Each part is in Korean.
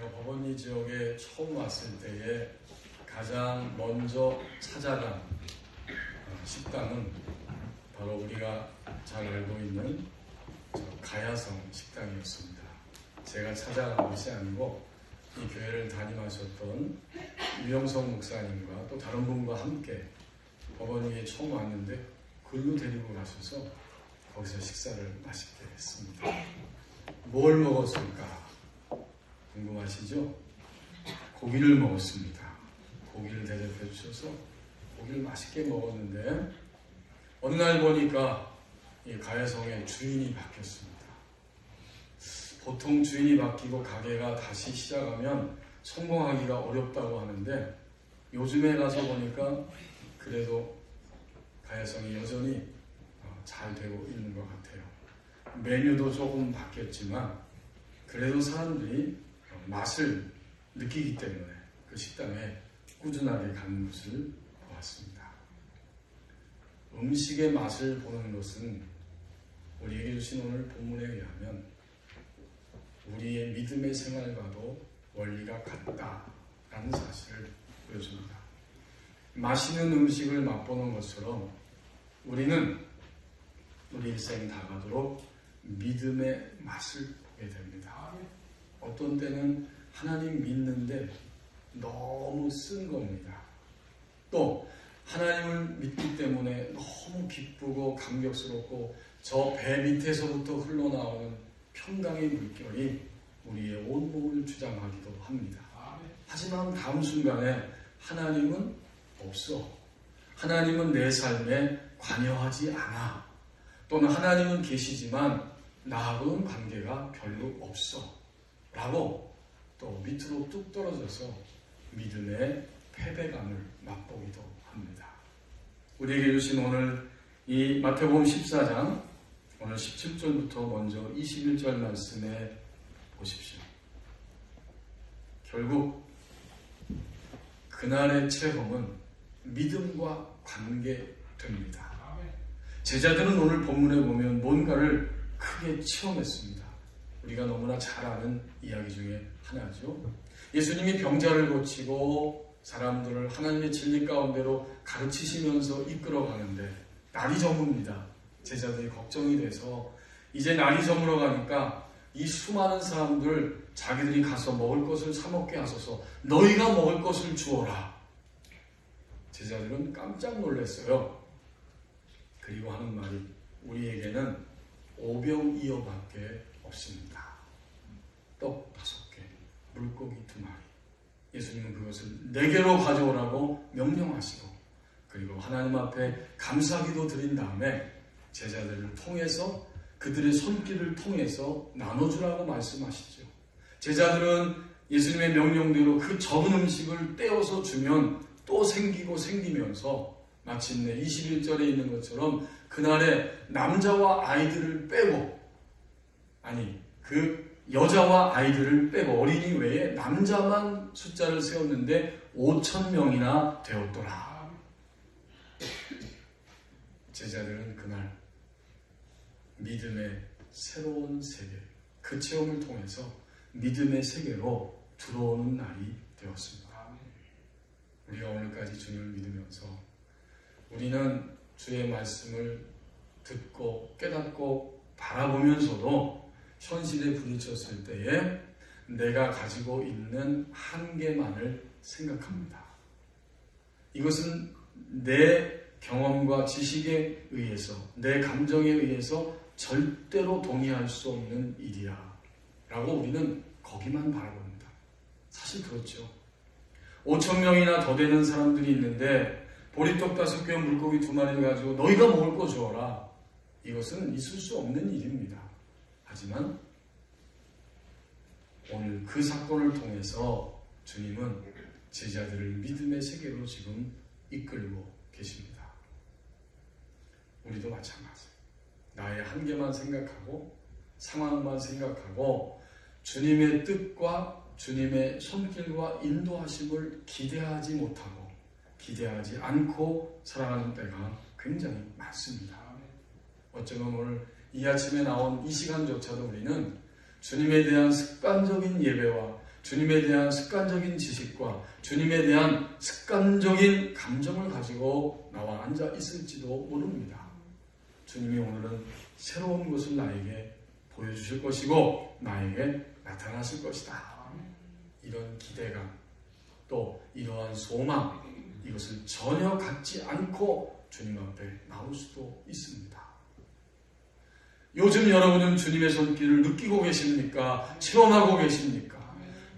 제가 법원리 지역에 처음 왔을 때에 가장 먼저 찾아간 식당은 바로 우리가 잘 알고 있는 가야성 식당이었습니다. 제가 찾아간 것이 아니고 이 교회를 담임하셨던 유영석 목사님과 또 다른 분과 함께 법원리에 처음 왔는데 글로 데리고 가셔서 거기서 식사를 맛있게 했습니다. 뭘 먹었을까? 궁금하시죠? 고기를 먹었습니다. 고기를 대접해 주셔서 고기를 맛있게 먹었는데 어느 날 보니까 이 가야성의 주인이 바뀌었습니다. 보통 주인이 바뀌고 가게가 다시 시작하면 성공하기가 어렵다고 하는데 요즘에 가서 보니까 그래도 가야성이 여전히 잘 되고 있는 것 같아요. 메뉴도 조금 바뀌었지만 그래도 사람들이 맛을 느끼기 때문에 그 식당에 꾸준하게 가는 것을 보았습니다. 음식의 맛을 보는 것은 우리에게 주신 오늘 본문에 의하면 우리의 믿음의 생활과도 원리가 같다라는 사실을 보여줍니다. 맛있는 음식을 맛보는 것처럼 우리는 우리 일생이 다가도록 믿음의 맛을 보게 됩니다. 어떤 때는 하나님 믿는데 너무 쓴 겁니다. 또 하나님을 믿기 때문에 너무 기쁘고 감격스럽고 저 배 밑에서부터 흘러나오는 평강의 물결이 우리의 온몸을 주장하기도 합니다. 하지만 다음 순간에 하나님은 없어. 하나님은 내 삶에 관여하지 않아. 또는 하나님은 계시지만 나하고는 관계가 별로 없어. 라고 또 밑으로 뚝 떨어져서 믿음의 패배감을 맛보기도 합니다. 우리에게 주신 오늘 이 마태복음 14장 오늘 17절부터 먼저 21절 말씀에 보십시오. 결국 그날의 체험은 믿음과 관계됩니다. 제자들은 오늘 본문에 보면 뭔가를 크게 체험했습니다. 우리가 너무나 잘 아는 이야기 중에 하나죠. 예수님이 병자를 고치고 사람들을 하나님의 진리 가운데로 가르치시면서 이끌어가는데 날이 저뭅니다. 제자들이 걱정이 돼서 이제 날이 저물어 가니까 이 수많은 사람들 자기들이 가서 먹을 것을 사 먹게 하소서. 너희가 먹을 것을 주어라. 제자들은 깜짝 놀랐어요. 그리고 하는 말이 우리에게는 오병이어밖에 없습니다. 떡 5개, 물고기 2마리. 예수님은 그것을 4개로 가져오라고 명령하시고 그리고 하나님 앞에 감사기도 드린 다음에 제자들을 통해서 그들의 손길을 통해서 나눠주라고 말씀하시죠. 제자들은 예수님의 명령대로 그 적은 음식을 떼어서 주면 또 생기고 생기면서 마침내 21절에 있는 것처럼 그날에 남자와 아이들을 빼고 그 여자와 아이들을 빼고 어린이 외에 남자만 숫자를 세웠는데 5,000명이나 되었더라. 제자들은 그날 믿음의 새로운 세계, 그 체험을 통해서 믿음의 세계로 들어오는 날이 되었습니다. 우리가 오늘까지 주님을 믿으면서 우리는 주의 말씀을 듣고 깨닫고 바라보면서도 현실에 부딪혔을 때에 내가 가지고 있는 한계만을 생각합니다. 이것은 내 경험과 지식에 의해서 내 감정에 의해서 절대로 동의할 수 없는 일이야 라고 우리는 거기만 바라봅니다. 사실 그렇죠. 5,000명이나 더 되는 사람들이 있는데 보리떡 5개, 물고기 2마리를 가지고 너희가 먹을 거 주어라. 이것은 있을 수 없는 일입니다. 하지만 오늘 그 사건을 통해서 주님은 제자들을 믿음의 세계로 지금 이끌고 계십니다. 우리도 마찬가지. 나의 한계만 생각하고 상황만 생각하고 주님의 뜻과 주님의 손길과 인도하심을 기대하지 못하고 기대하지 않고 살아가는 때가 굉장히 많습니다. 어쩌면 오늘 이 아침에 나온 이 시간조차도 우리는 주님에 대한 습관적인 예배와 주님에 대한 습관적인 지식과 주님에 대한 습관적인 감정을 가지고 나와 앉아 있을지도 모릅니다. 주님이 오늘은 새로운 것을 나에게 보여주실 것이고 나에게 나타나실 것이다. 이런 기대감, 또 이러한 소망, 이것을 전혀 갖지 않고 주님 앞에 나올 수도 있습니다. 요즘 여러분은 주님의 손길을 느끼고 계십니까? 체험하고 계십니까?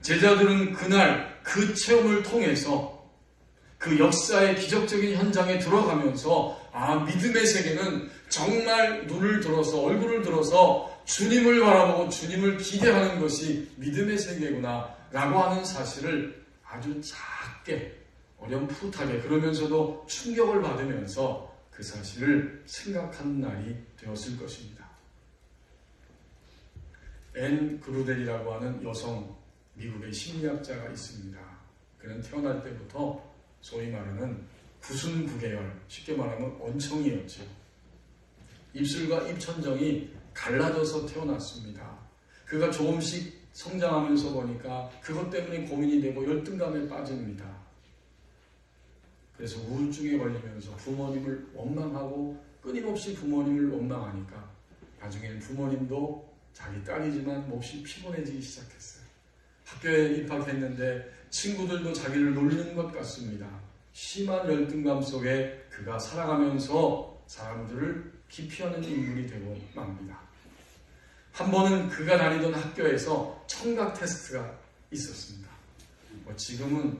제자들은 그날 그 체험을 통해서 그 역사의 기적적인 현장에 들어가면서 믿음의 세계는 정말 눈을 들어서 얼굴을 들어서 주님을 바라보고 주님을 기대하는 것이 믿음의 세계구나 라고 하는 사실을 아주 작게 어렴풋하게 그러면서도 충격을 받으면서 그 사실을 생각하는 날이 되었을 것입니다. 앤 그루델이라고 하는 여성 미국의 심리학자가 있습니다. 그는 태어날 때부터 소위 말하는 구순구계열, 쉽게 말하면 원청이었죠. 입술과 입천정이 갈라져서 태어났습니다. 그가 조금씩 성장하면서 보니까 그것 때문에 고민이 되고 열등감에 빠집니다. 그래서 우울증에 걸리면서 부모님을 원망하고 끊임없이 부모님을 원망하니까 나중에는 부모님도 자기 딸이지만 몹시 피곤해지기 시작했어요. 학교에 입학했는데 친구들도 자기를 놀리는 것 같습니다. 심한 열등감 속에 그가 살아가면서 사람들을 기피하는 인물이 되고 맙니다. 한 번은 그가 다니던 학교에서 청각 테스트가 있었습니다. 지금은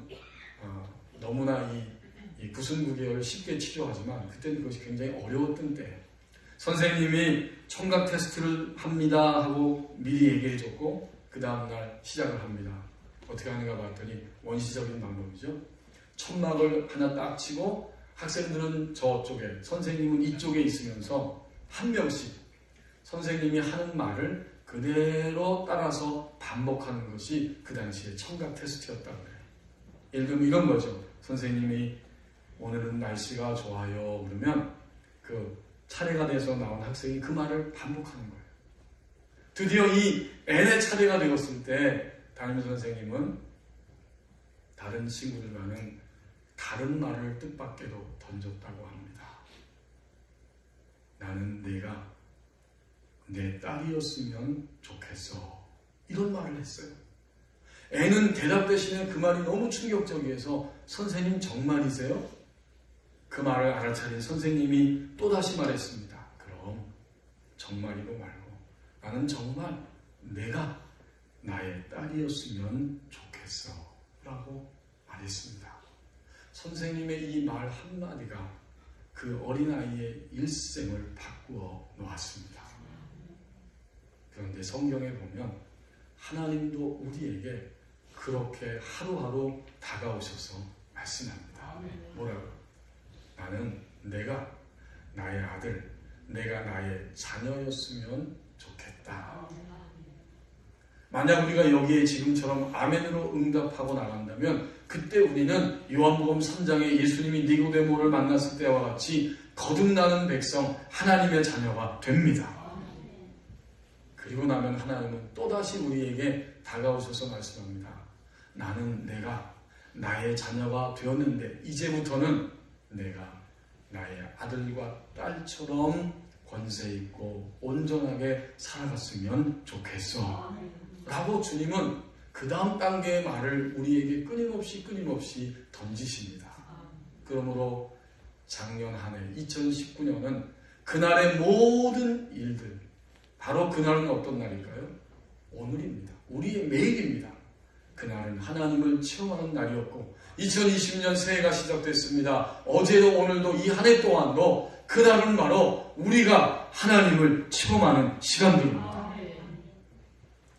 너무나 이 구순구계열을 쉽게 치료하지만 그때는 그것이 굉장히 어려웠던 때 선생님이 청각 테스트를 합니다 하고 미리 얘기해줬고 그 다음날 시작을 합니다. 어떻게 하는가 봤더니 원시적인 방법이죠. 천막을 하나 딱 치고 학생들은 저쪽에 선생님은 이쪽에 있으면서 한 명씩 선생님이 하는 말을 그대로 따라서 반복하는 것이 그 당시에 청각 테스트였다고 해요. 예를 들면 이런 거죠. 선생님이 오늘은 날씨가 좋아요 그러면 그 차례가 돼서 나온 학생이 그 말을 반복하는 거예요. 드디어 이 N의 차례가 되었을 때 담임 선생님은 다른 친구들과는 다른 말을 뜻밖에도 던졌다고 합니다. 나는 내가 내 딸이었으면 좋겠어. 이런 말을 했어요. N은 대답 대신에 그 말이 너무 충격적이어서 선생님 정말이세요? 그 말을 알아차린 선생님이 또다시 말했습니다. 그럼 정말이고 말고 나는 정말 내가 나의 딸이었으면 좋겠어 라고 말했습니다. 선생님의 이 말 한마디가 그 어린아이의 일생을 바꾸어 놓았습니다. 그런데 성경에 보면 하나님도 우리에게 그렇게 하루하루 다가오셔서 말씀합니다. 뭐라고? 나는 내가 나의 아들, 내가 나의 자녀였으면 좋겠다. 만약 우리가 여기에 지금처럼 아멘으로 응답하고 나간다면 그때 우리는 요한복음 3장에 예수님이 니고데모를 만났을 때와 같이 거듭나는 백성, 하나님의 자녀가 됩니다. 그리고 나면 하나님은 또다시 우리에게 다가오셔서 말씀합니다. 나는 내가 나의 자녀가 되었는데 이제부터는 내가 나의 아들과 딸처럼 권세 있고 온전하게 살아갔으면 좋겠어 라고 주님은 그 다음 단계의 말을 우리에게 끊임없이 던지십니다. 그러므로 작년 한 해 2019년은 그날의 모든 일들, 바로 그날은 어떤 날일까요? 오늘입니다. 우리의 매일입니다. 그날은 하나님을 체험하는 날이었고 2020년 새해가 시작됐습니다. 어제도 오늘도 이 한 해 동안도 그날은 바로 우리가 하나님을 체험하는 시간들입니다.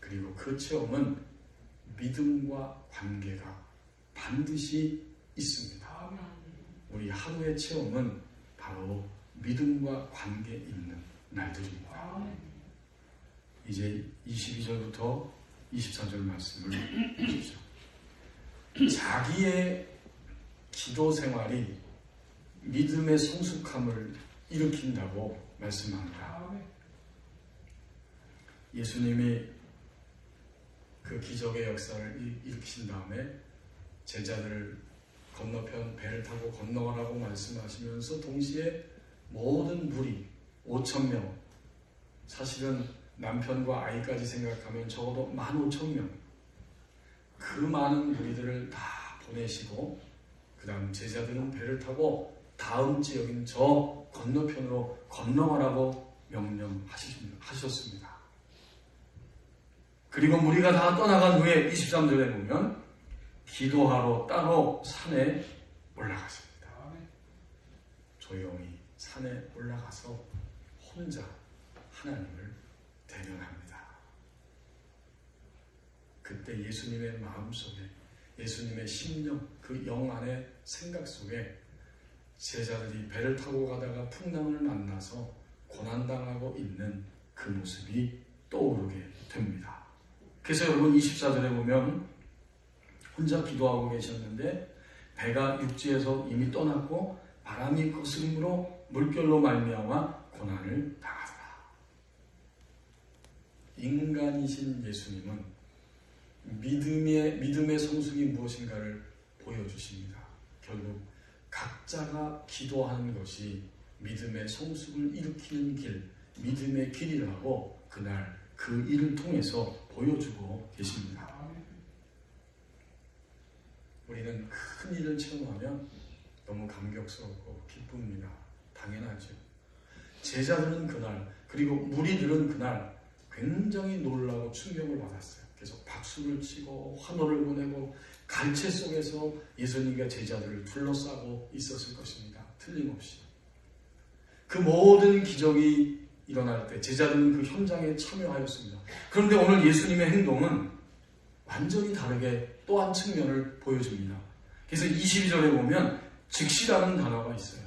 그리고 그 체험은 믿음과 관계가 반드시 있습니다. 우리 하루의 체험은 바로 믿음과 관계 있는 날들입니다. 이제 22절부터 24절 말씀을 보십시오. 자기의 기도 생활이 믿음의 성숙함을 일으킨다고 말씀합니다. 예수님이 그 기적의 역사를 일으키신 다음에 제자들을 건너편 배를 타고 건너가라고 말씀하시면서 동시에 모든 무리 5,000명, 사실은 남편과 아이까지 생각하면 적어도 15,000명, 그 많은 무리들을 다 보내시고 그 다음 제자들은 배를 타고 다음 지역인 저 건너편으로 건너가라고 명령하셨습니다. 그리고 무리가 다 떠나간 후에 23절에 보면 기도하러 따로 산에 올라갔습니다. 조용히 산에 올라가서 혼자 하나님을 대면합니다. 그때 예수님의 마음속에, 예수님의 심령, 그 영 안의 생각 속에 제자들이 배를 타고 가다가 풍랑을 만나서 고난당하고 있는 그 모습이 떠오르게 됩니다. 그래서 여러분 24절에 보면 혼자 기도하고 계셨는데 배가 육지에서 이미 떠났고 바람이 거스름으로 물결로 말미암아 고난을 당하더라. 인간이신 예수님은 믿음의 성숙이 무엇인가를 보여주십니다. 결국 각자가 기도하는 것이 믿음의 성숙을 일으키는 길, 믿음의 길이라고 그날 그 일을 통해서 보여주고 계십니다. 우리는 큰 일을 체험하면 너무 감격스럽고 기쁩니다. 당연하죠. 제자들은 그날, 그리고 무리들은 그날 굉장히 놀라고 충격을 받았어요. 계속 박수를 치고 환호를 보내고 갈채 속에서 예수님과 제자들을 둘러싸고 있었을 것입니다. 틀림없이. 그 모든 기적이 일어날 때 제자들은 그 현장에 참여하였습니다. 그런데 오늘 예수님의 행동은 완전히 다르게 또 한 측면을 보여줍니다. 그래서 22절에 보면 즉시라는 단어가 있어요.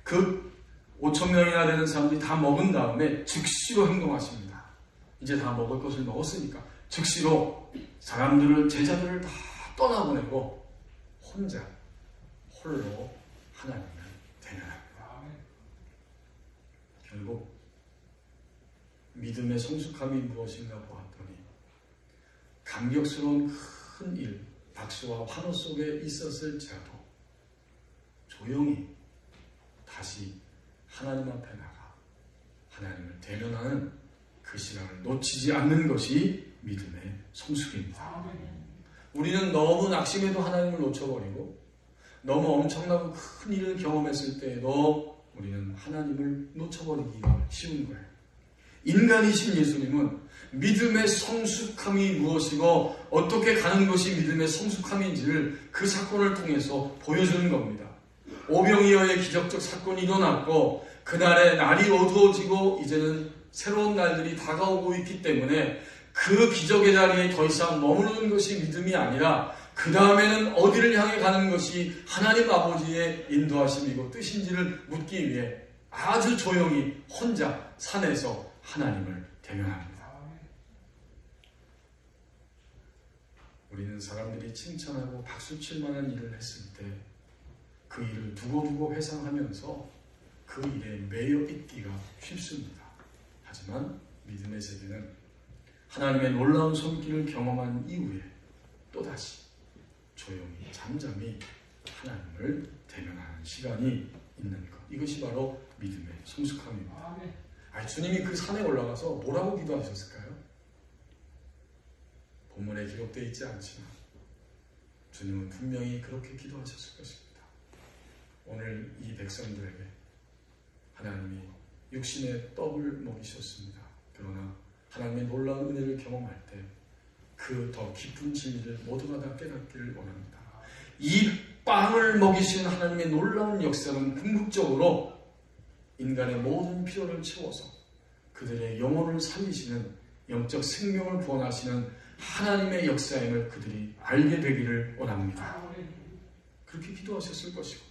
그 5,000명이나 되는 사람들이 다 먹은 다음에 즉시로 행동하십니다. 이제 다 먹을 것을 먹었으니까 즉시로 사람들을, 제자들을 다 떠나보내고 혼자 홀로 하나님을 대면합니다. 결국 믿음의 성숙함이 무엇인가 보았더니 감격스러운 큰 일, 박수와 환호 속에 있었을지라도 조용히 다시 하나님 앞에 나가 하나님을 대면하는 그 시간을 놓치지 않는 것이 믿음의 성숙입니다. 우리는 너무 낙심해도 하나님을 놓쳐버리고 너무 엄청나고 큰 일을 경험했을 때에도 우리는 하나님을 놓쳐버리기가 쉬운 거예요. 인간이신 예수님은 믿음의 성숙함이 무엇이고 어떻게 가는 것이 믿음의 성숙함인지를 그 사건을 통해서 보여주는 겁니다. 오병이어의 기적적 사건이 일어났고 그날의 날이 어두워지고 이제는 새로운 날들이 다가오고 있기 때문에 그 기적의 자리에 더 이상 머무르는 것이 믿음이 아니라 그 다음에는 어디를 향해 가는 것이 하나님 아버지의 인도하심이고 뜻인지를 묻기 위해 아주 조용히 혼자 산에서 하나님을 대면합니다. 우리는 사람들이 칭찬하고 박수칠 만한 일을 했을 때 그 일을 두고두고 회상하면서 그 일에 매여 있기가 쉽습니다. 하지만 믿음의 세계는 하나님의 놀라운 손길을 경험한 이후에 또다시 조용히 잠잠히 하나님을 대면하는 시간이 있는 것, 이것이 바로 믿음의 성숙함입니다. 주님이 그 산에 올라가서 뭐라고 기도하셨을까요? 본문에 기록되어 있지 않지만 주님은 분명히 그렇게 기도하셨을 것입니다. 오늘 이 백성들에게 하나님이 육신의 떡을 먹이셨습니다. 그러나 하나님의 놀라운 은혜를 경험할 때 그 더 깊은 진리를 모두가 다 깨닫기를 원합니다. 이 빵을 먹이시는 하나님의 놀라운 역사는 궁극적으로 인간의 모든 필요를 채워서 그들의 영혼을 살리시는 영적 생명을 구원하시는 하나님의 역사임을 그들이 알게 되기를 원합니다. 그렇게 기도하셨을 것이고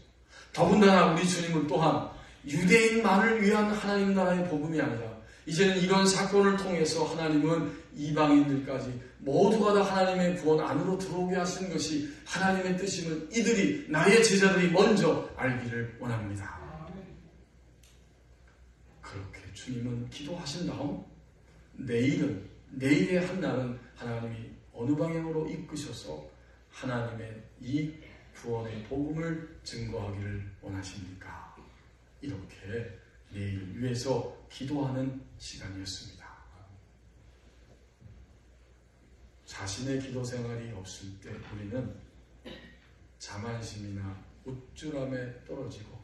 더군다나 우리 주님은 또한 유대인만을 위한 하나님 나라의 복음이 아니라 이제는 이런 사건을 통해서 하나님은 이방인들까지 모두가 다 하나님의 구원 안으로 들어오게 하시는 것이 하나님의 뜻임을 이들이, 나의 제자들이 먼저 알기를 원합니다. 그렇게 주님은 기도하신 다음 내일의 한 날은 하나님이 어느 방향으로 이끄셔서 하나님의 이 구원의 복음을 증거하기를 원하십니까? 이렇게 내일을 위해서 기도하는 시간이었습니다. 자신의 기도 생활이 없을 때 우리는 자만심이나 우쭐함에 떨어지고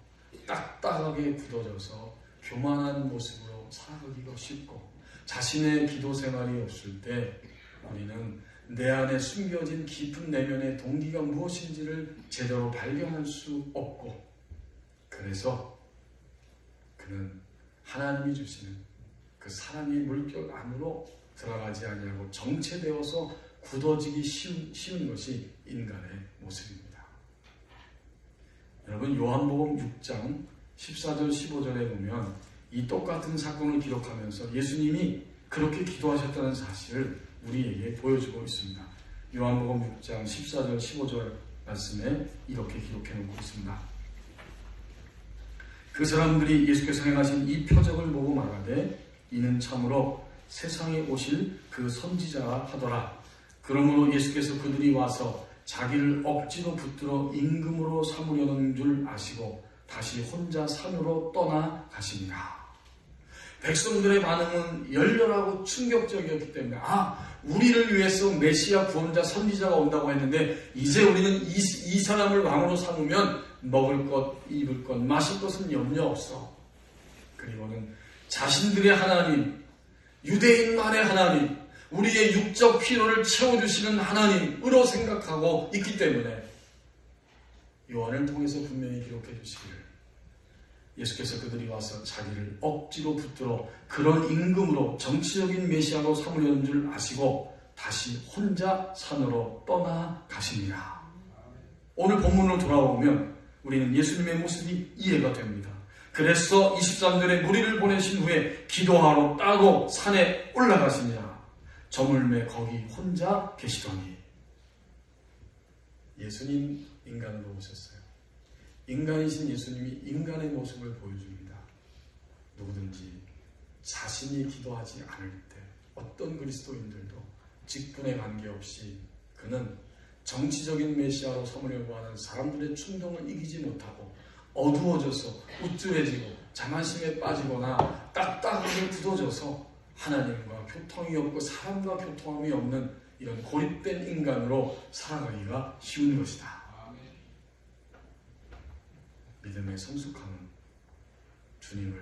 딱딱하게 굳어져서 교만한 모습으로 살아가기가 쉽고, 자신의 기도 생활이 없을 때 우리는 내 안에 숨겨진 깊은 내면의 동기가 무엇인지를 제대로 발견할 수 없고, 그래서 그는 하나님이 주시는 그 사랑의 물결 안으로 들어가지 아니하고 정체되어서 굳어지기 쉬운 것이 인간의 모습입니다. 여러분, 요한복음 6장 14절 15절에 보면 이 똑같은 사건을 기록하면서 예수님이 그렇게 기도하셨다는 사실을 우리에게 보여주고 있습니다. 요한복음 6장 14절 15절 말씀에 이렇게 기록해 놓고 있습니다. 그 사람들이 예수께서 행하신 이 표적을 보고 말하되 이는 참으로 세상에 오실 그 선지자라 하더라. 그러므로 예수께서 그들이 와서 자기를 억지로 붙들어 임금으로 삼으려는 줄 아시고 다시 혼자 산으로 떠나 가십니다. 백성들의 반응은 열렬하고 충격적이었기 때문에 우리를 위해서 메시아 구원자 선지자가 온다고 했는데 이제 우리는 이 사람을 왕으로 삼으면 먹을 것, 입을 것, 마실 것은 염려 없어. 그리고는 자신들의 하나님, 유대인만의 하나님, 우리의 육적 필요를 채워주시는 하나님으로 생각하고 있기 때문에 요한을 통해서 분명히 기록해 주시기를, 예수께서 그들이 와서 자기를 억지로 붙들어 그런 임금으로 정치적인 메시아로 삼으려는 줄 아시고 다시 혼자 산으로 떠나 가십니다. 오늘 본문으로 돌아오면 우리는 예수님의 모습이 이해가 됩니다. 그래서 23절에 무리를 보내신 후에 기도하러 따로 산에 올라가시니라. 저물매 거기 혼자 계시더니. 예수님 인간으로 오셨어요. 인간이신 예수님이 인간의 모습을 보여줍니다. 누구든지 자신이 기도하지 않을 때 어떤 그리스도인들도 직분에 관계없이 그는 정치적인 메시아로 삼으려고 하는 사람들의 충동을 이기지 못하고 어두워져서 우쭐해지고 자만심에 빠지거나 딱딱하게 굳어져서 하나님과 교통이 없고 사람과 교통함이 없는 이런 고립된 인간으로 살아가기가 쉬운 것이다. 믿음의 성숙함은 주님을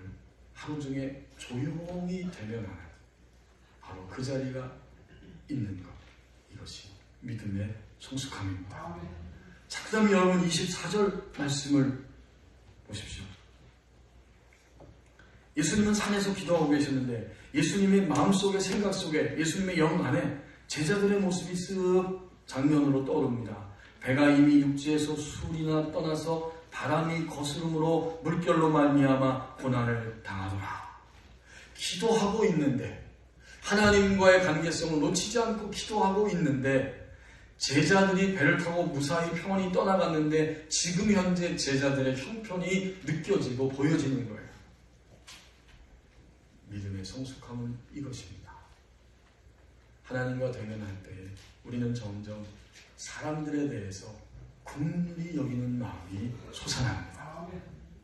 하루 중에 조용히 대면하는 바로 그 자리가 있는 것, 이것이 믿음의 성숙함입니다. 자, 그 다음에 여러분 24절 말씀을 보십시오. 예수님은 산에서 기도하고 계셨는데 예수님의 마음속에, 생각 속에, 예수님의 영 안에 제자들의 모습이 쓱 장면으로 떠오릅니다. 배가 이미 육지에서 술이나 떠나서 바람이 거스름으로 물결로 말미암아 고난을 당하더라. 기도하고 있는데, 하나님과의 관계성을 놓치지 않고 기도하고 있는데 제자들이 배를 타고 무사히 평안히 떠나갔는데 지금 현재 제자들의 형편이 느껴지고 보여지는 거예요. 믿음의 성숙함은 이것입니다. 하나님과 대면할 때 우리는 점점 사람들에 대해서 긍휼히 여기는 마음이 솟아납니다.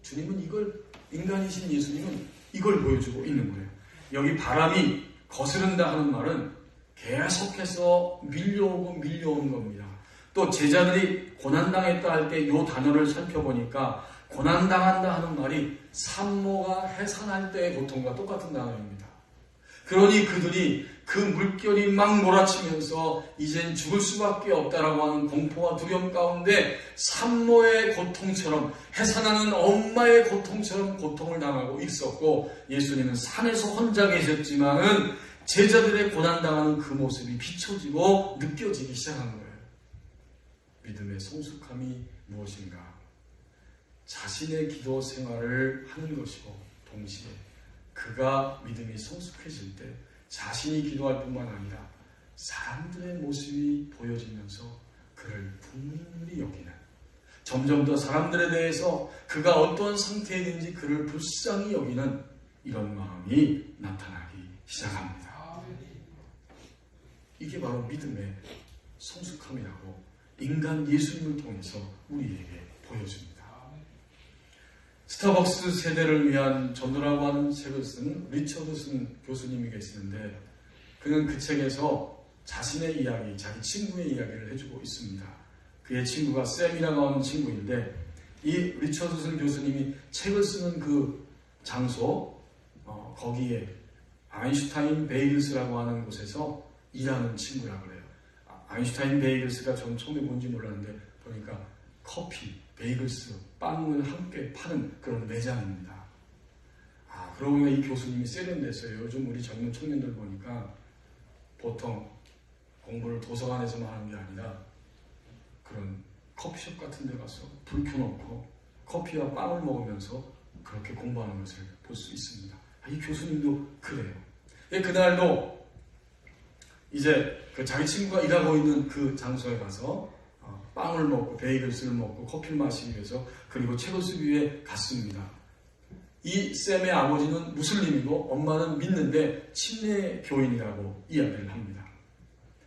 주님은 이걸, 인간이신 예수님은 이걸 보여주고 있는 거예요. 여기 바람이 거스른다 하는 말은 계속해서 밀려오는 겁니다. 또 제자들이 고난당했다 할 때 이 단어를 살펴보니까 고난당한다 하는 말이 산모가 해산할 때의 고통과 똑같은 단어입니다. 그러니 그들이 그 물결이 막 몰아치면서 이젠 죽을 수밖에 없다라고 하는 공포와 두려움 가운데 산모의 고통처럼, 해산하는 엄마의 고통처럼 고통을 당하고 있었고, 예수님은 산에서 혼자 계셨지만은 제자들의 고난당하는 그 모습이 비춰지고 느껴지기 시작한 거예요. 믿음의 성숙함이 무엇인가? 자신의 기도 생활을 하는 것이고, 동시에 그가 믿음이 성숙해질 때 자신이 기도할 뿐만 아니라 사람들의 모습이 보여지면서 그를 긍휼히 여기는, 점점 더 사람들에 대해서 그가 어떤 상태에 있는지 그를 불쌍히 여기는 이런 마음이 나타나기 시작합니다. 이게 바로 믿음의 성숙함이라고 인간 예수님을 통해서 우리에게 보여줍니다. 스타벅스 세대를 위한 전도라고 하는 책을 쓴 리처드슨 교수님이 계시는데, 그는 그 책에서 자신의 이야기, 자기 친구의 이야기를 해주고 있습니다. 그의 친구가 샘이라고 하는 친구인데, 이 리처드슨 교수님이 책을 쓰는 그 장소, 거기에 아인슈타인 베이글스라고 하는 곳에서 일하는 친구라고 그래요. 아인슈타인 베이글스가 전 처음에 뭔지 몰랐는데 보니까 커피, 베이글스, 빵을 함께 파는 그런 매장입니다. 그러고 보니까 이 교수님이 세련됐어요. 요즘 우리 젊은 청년들 보니까 보통 공부를 도서관에서만 하는 게 아니라 그런 커피숍 같은 데 가서 불 켜놓고 커피와 빵을 먹으면서 그렇게 공부하는 것을 볼 수 있습니다. 이 교수님도 그래요. 그날도 이제 자기 친구가 일하고 있는 그 장소에 가서 빵을 먹고 베이글스를 먹고 커피를 마시기 위해서, 그리고 책을 쓰기 위해 갔습니다. 이 샘의 아버지는 무슬림이고 엄마는 믿는데 침례 교인이라고 이야기를 합니다.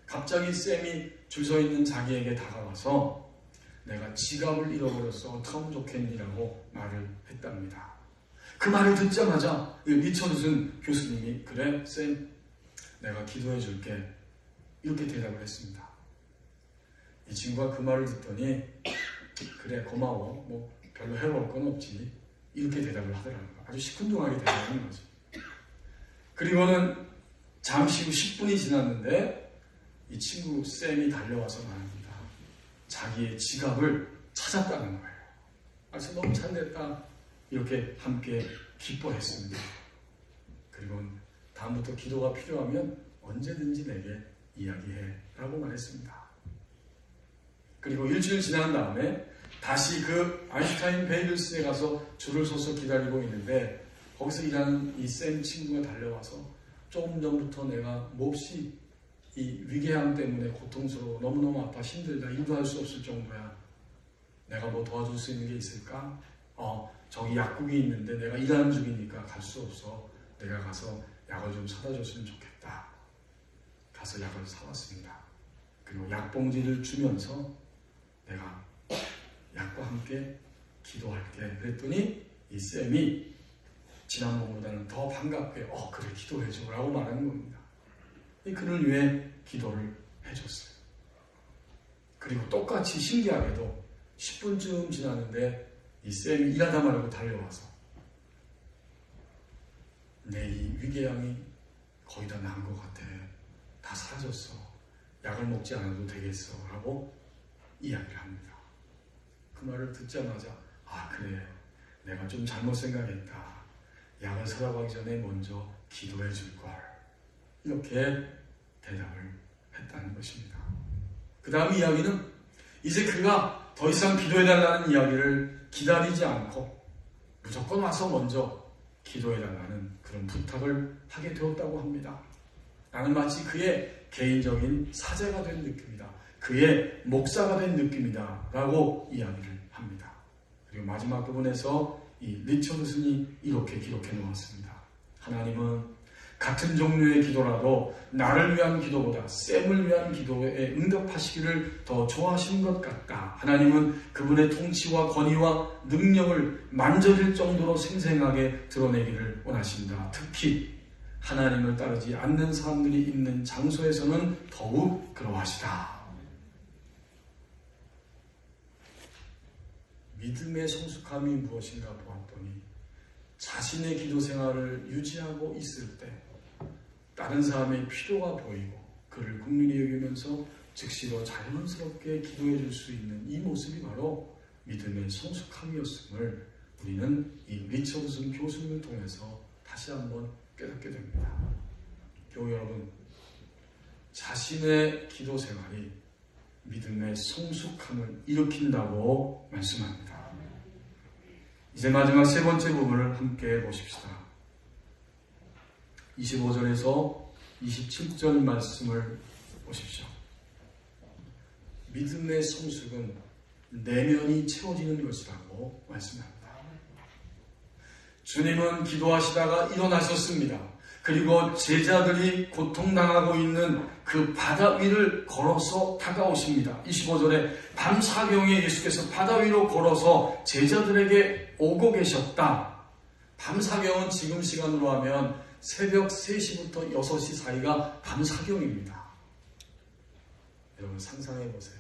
갑자기 샘이 줄 서 있는 자기에게 다가와서 내가 지갑을 잃어버렸어, 어떡하면 좋겠니라고 말을 했답니다. 그 말을 듣자마자 리처드슨 교수님이 그래 샘, 내가 기도해 줄게, 이렇게 대답을 했습니다. 이 친구가 그 말을 듣더니 그래 고마워, 뭐 별로 해볼 건 없지, 이렇게 대답을 하더라고요. 아주 시큰둥하게 대답하는 거죠. 그리고는 잠시 후 10분이 지났는데 이 친구 샘이 달려와서 말합니다. 자기의 지갑을 찾았다는 거예요. 아주 너무 잘됐다, 이렇게 함께 기뻐했습니다. 그리고 다음부터 기도가 필요하면 언제든지 내게 이야기해 라고 말했습니다. 그리고 일주일 지난 다음에 다시 그 아인슈타인 베이글스에 가서 줄을 서서 기다리고 있는데, 거기서 일하는 이 샘 친구가 달려와서 조금 전부터 내가 몹시 이 위궤양 때문에 고통스러워, 너무너무 아파, 힘들다, 일도 할 수 없을 정도야. 내가 뭐 도와줄 수 있는 게 있을까? 저기 약국이 있는데 내가 일하는 중이니까 갈 수 없어. 내가 가서 약을 좀 사다 줬으면 좋겠다. 가서 약을 사왔습니다. 그리고 약봉지를 주면서 내가 약과 함께 기도할게 그랬더니 이 쌤이 지난번보다는 더 반갑게 그래 기도해줘 라고 말하는 겁니다. 그를 위해 기도를 해줬어요. 그리고 똑같이 신기하게도 10분쯤 지났는데 이 쌤이 일하다 말고 달려와서 내 이 위궤양이 거의 다 나은 것 같아. 다 사라졌어. 약을 먹지 않아도 되겠어 라고 이야기를 합니다. 그 말을 듣자마자 그래, 내가 좀 잘못 생각했다. 약을 사러 가기 전에 먼저 기도해 줄걸, 이렇게 대답을 했다는 것입니다. 그 다음 이야기는 이제 그가 더 이상 기도해달라는 이야기를 기다리지 않고 무조건 와서 먼저 기도해달라는 그런 부탁을 하게 되었다고 합니다. 나는 마치 그의 개인적인 사제가 된 느낌이다, 그의 목사가 된 느낌이다 라고 이야기를 합니다. 그리고 마지막 부분에서 이 리처드슨이 이렇게 기록해 놓았습니다. 하나님은 같은 종류의 기도라도 나를 위한 기도보다 샘을 위한 기도에 응답하시기를 더 좋아하시는 것 같다. 하나님은 그분의 통치와 권위와 능력을 만져질 정도로 생생하게 드러내기를 원하신다. 특히 하나님을 따르지 않는 사람들이 있는 장소에서는 더욱 그러하시다. 믿음의 성숙함이 무엇인가 보았더니 자신의 기도 생활을 유지하고 있을 때 다른 사람의 필요가 보이고 그를 긍휼히 여기면서 즉시로 자연스럽게 기도해 줄 수 있는 이 모습이 바로 믿음의 성숙함이었음을 우리는 이 리처드슨 교수님을 통해서 다시 한번 깨닫게 됩니다. 교우 여러분, 자신의 기도 생활이 믿음의 성숙함을 일으킨다고 말씀합니다. 이제 마지막 세 번째 부분을 함께 보십시다. 25절에서 27절 말씀을 보십시오. 믿음의 성숙은 내면이 채워지는 것이라고 말씀합니다. 주님은 기도하시다가 일어나셨습니다. 그리고 제자들이 고통당하고 있는 그 바다 위를 걸어서 다가오십니다. 25절에 밤사경에 예수께서 바다 위로 걸어서 제자들에게 오고 계셨다. 밤사경은 지금 시간으로 하면 새벽 3시부터 6시 사이가 밤사경입니다. 여러분 상상해 보세요.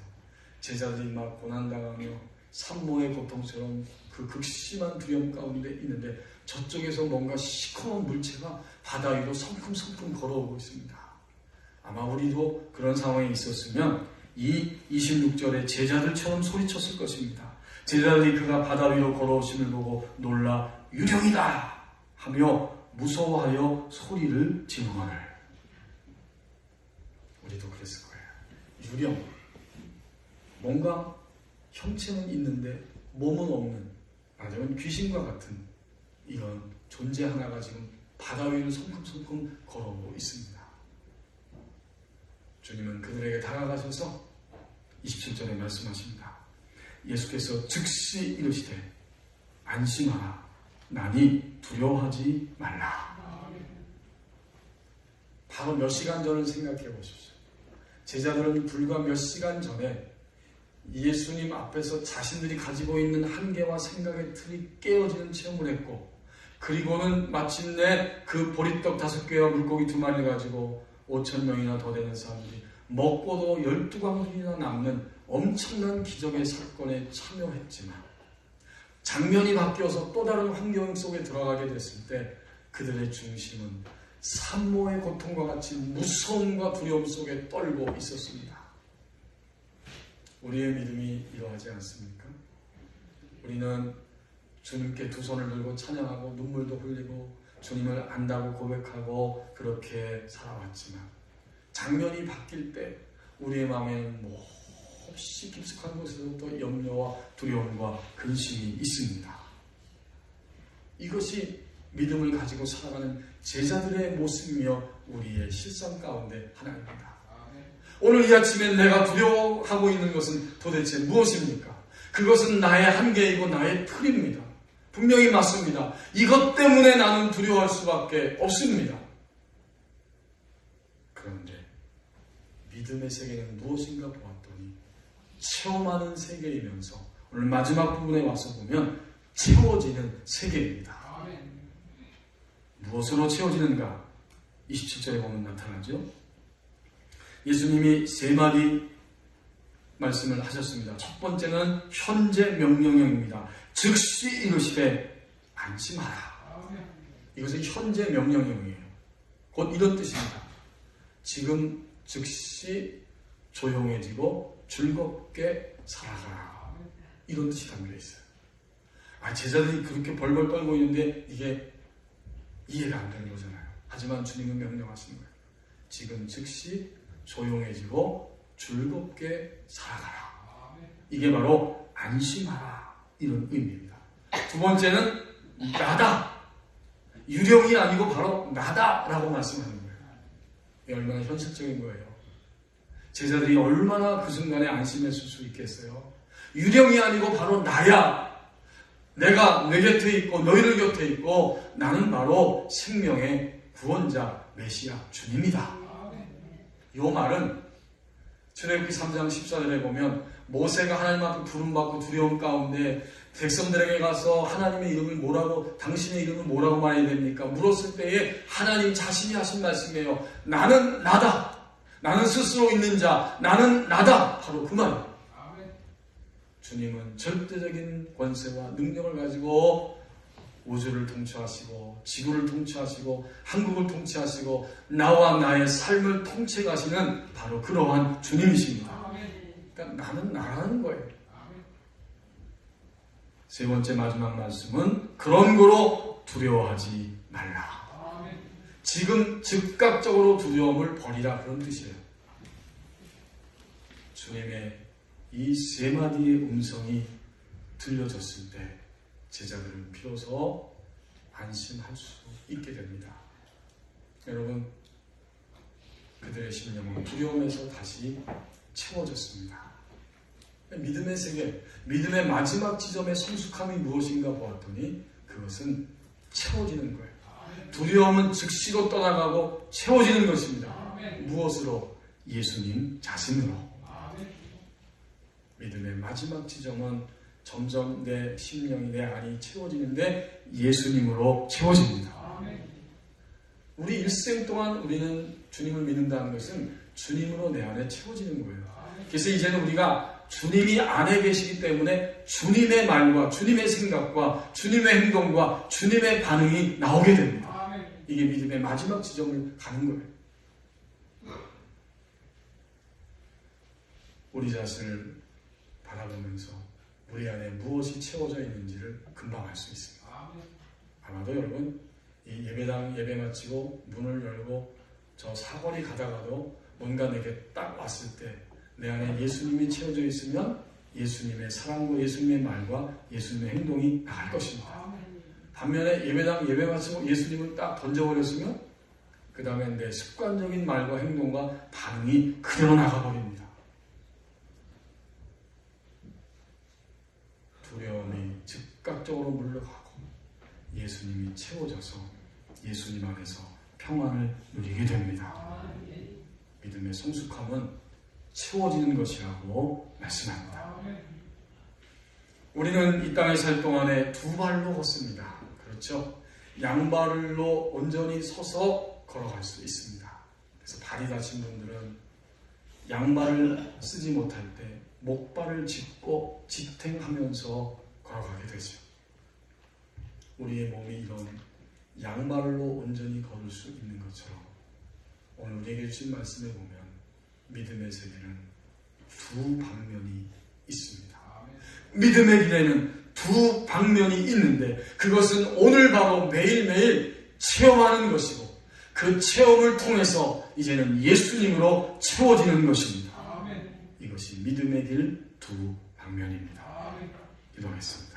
제자들이 막 고난당하며 산모의 고통처럼 그 극심한 두려움 가운데 있는데 저쪽에서 뭔가 시커먼 물체가 바다 위로 성큼성큼 걸어오고 있습니다. 아마 우리도 그런 상황에 있었으면 이 26절에 제자들처럼 소리쳤을 것입니다. 제자들이 그가 바다 위로 걸어오심을 보고 놀라 유령이다 하며 무서워하여 소리를 지르거늘. 우리도 그랬을 거예요. 유령, 뭔가 형체는 있는데 몸은 없는, 아니면 귀신과 같은 이런 존재 하나가 지금 바다 위를 성큼성큼 걸어오고 있습니다. 주님은 그들에게 다가가셔서 27절에 말씀하십니다. 예수께서 즉시 이르시되 안심하라, 나니 두려워하지 말라. 바로 몇 시간 전을 생각해 보십시오. 제자들은 불과 몇 시간 전에 예수님 앞에서 자신들이 가지고 있는 한계와 생각의 틀이 깨어지는 체험을 했고, 그리고는 마침내 그 보리떡 5개와 물고기 2마리를 가지고 5,000명이나 더 되는 사람들이 먹고도 12광이나 남는 엄청난 기적의 사건에 참여했지만, 장면이 바뀌어서 또 다른 환경 속에 들어가게 됐을 때 그들의 중심은 산모의 고통과 같이 무서움과 두려움 속에 떨고 있었습니다. 우리의 믿음이 이러하지 않습니까? 우리는 주님께 두 손을 들고 찬양하고 눈물도 흘리고 주님을 안다고 고백하고 그렇게 살아왔지만, 장면이 바뀔 때 우리의 마음에는 몹시 깊숙한 곳에서부터 염려와 두려움과 근심이 있습니다. 이것이 믿음을 가지고 살아가는 제자들의 모습이며 우리의 실상 가운데 하나입니다. 오늘 이 아침에 내가 두려워하고 있는 것은 도대체 무엇입니까? 그것은 나의 한계이고 나의 틀입니다. 분명히 맞습니다. 이것 때문에 나는 두려워할 수밖에 없습니다. 그런데 믿음의 세계는 무엇인가 보았더니 체험하는 세계이면서 오늘 마지막 부분에 와서 보면 채워지는 세계입니다. 무엇으로 채워지는가? 27절에 보면 나타나죠. 예수님이 3마디 말씀을 하셨습니다. 첫 번째는 현재 명령형입니다. 즉시 이르시되 안심하라. 이것은 현재 명령형이에요. 곧 이런 뜻입니다. 지금 즉시 조용해지고 즐겁게 살아가라. 이런 뜻이 담겨 있어요. 제자들이 그렇게 벌벌 떨고 있는데 이게 이해가 안 되는 거잖아요. 하지만 주님은 명령하시는 거예요. 지금 즉시 조용해지고 즐겁게 살아가라. 이게 바로 안심하라, 이런 의미입니다. 두 번째는 나다. 유령이 아니고 바로 나다라고 말씀하는 거예요. 얼마나 현실적인 거예요. 제자들이 얼마나 그 순간에 안심했을 수 있겠어요. 유령이 아니고 바로 나야. 내가 내 곁에 있고 너희들 곁에 있고 나는 바로 생명의 구원자 메시아 주님이다. 이 말은 출애굽기 3장 14절에 보면 모세가 하나님 앞에 부름받고 두려움 가운데 백성들에게 가서 하나님의 이름을 뭐라고, 당신의 이름을 뭐라고 말해야 됩니까? 물었을 때에 하나님 자신이 하신 말씀이에요. 나는 나다. 나는 스스로 있는 자. 나는 나다. 바로 그 말이에요. 주님은 절대적인 권세와 능력을 가지고 우주를 통치하시고 지구를 통치하시고 한국을 통치하시고 나와 나의 삶을 통치하시는 바로 그러한 주님이십니다. 그러니까 나는 나라는 거예요. 세 번째 마지막 말씀은 그런 거로 두려워하지 말라. 지금 즉각적으로 두려움을 버리라, 그런 뜻이에요. 주님의 이 3마디의 음성이 들려졌을 때 제자들은 비로소 안심할 수 있게 됩니다. 여러분, 그들의 심령은 두려움에서 다시 채워졌습니다. 믿음의 세계, 믿음의 마지막 지점의 성숙함이 무엇인가 보았더니 그것은 채워지는 거예요. 두려움은 즉시로 떠나가고 채워지는 것입니다. 무엇으로? 예수님 자신으로. 믿음의 마지막 지점은 점점 내 심령이, 내 안이 채워지는데 예수님으로 채워집니다. 우리 일생 동안 우리는 주님을 믿는다는 것은 주님으로 내 안에 채워지는 거예요. 그래서 이제는 우리가 주님이 안에 계시기 때문에 주님의 말과 주님의 생각과 주님의 행동과 주님의 반응이 나오게 됩니다. 이게 믿음의 마지막 지점을 가는 거예요. 우리 자신을 바라보면서 우리 안에 무엇이 채워져 있는지를 금방 알 수 있습니다. 아마도 여러분 이 예배당 예배 마치고 문을 열고 저 사거리 가다가도 뭔가 내게 딱 왔을 때 내 안에 예수님이 채워져 있으면 예수님의 사랑과 예수님의 말과 예수님의 행동이 나갈 것입니다. 반면에 예배당 예배 마치고 예수님을 딱 던져버렸으면 그 다음에 내 습관적인 말과 행동과 반응이 그대로 나가버립니다. 두려움이 즉각적으로 물러가고 예수님이 채워져서 예수님 안에서 평안을 누리게 됩니다. 믿음의 성숙함은 채워지는 것이라고 말씀합니다. 우리는 이 땅에 살 동안에 두 발로 걷습니다. 그렇죠? 양발로 온전히 서서 걸어갈 수 있습니다. 그래서 발이 다친 분들은 양발을 쓰지 못할 때 목발을 짚고 지탱하면서 걸어가게 되죠. 우리의 몸이 이런 양발로 온전히 걸을 수 있는 것처럼 오늘 우리에게 주신 말씀에 보면 믿음의 세계는 두 방면이 있습니다. 믿음의 길에는 두 방면이 있는데 그것은 오늘 바로 매일매일 체험하는 것이고 그 체험을 통해서 이제는 예수님으로 채워지는 것입니다. 이것이 믿음의 길 두 방면입니다. 기도하겠습니다.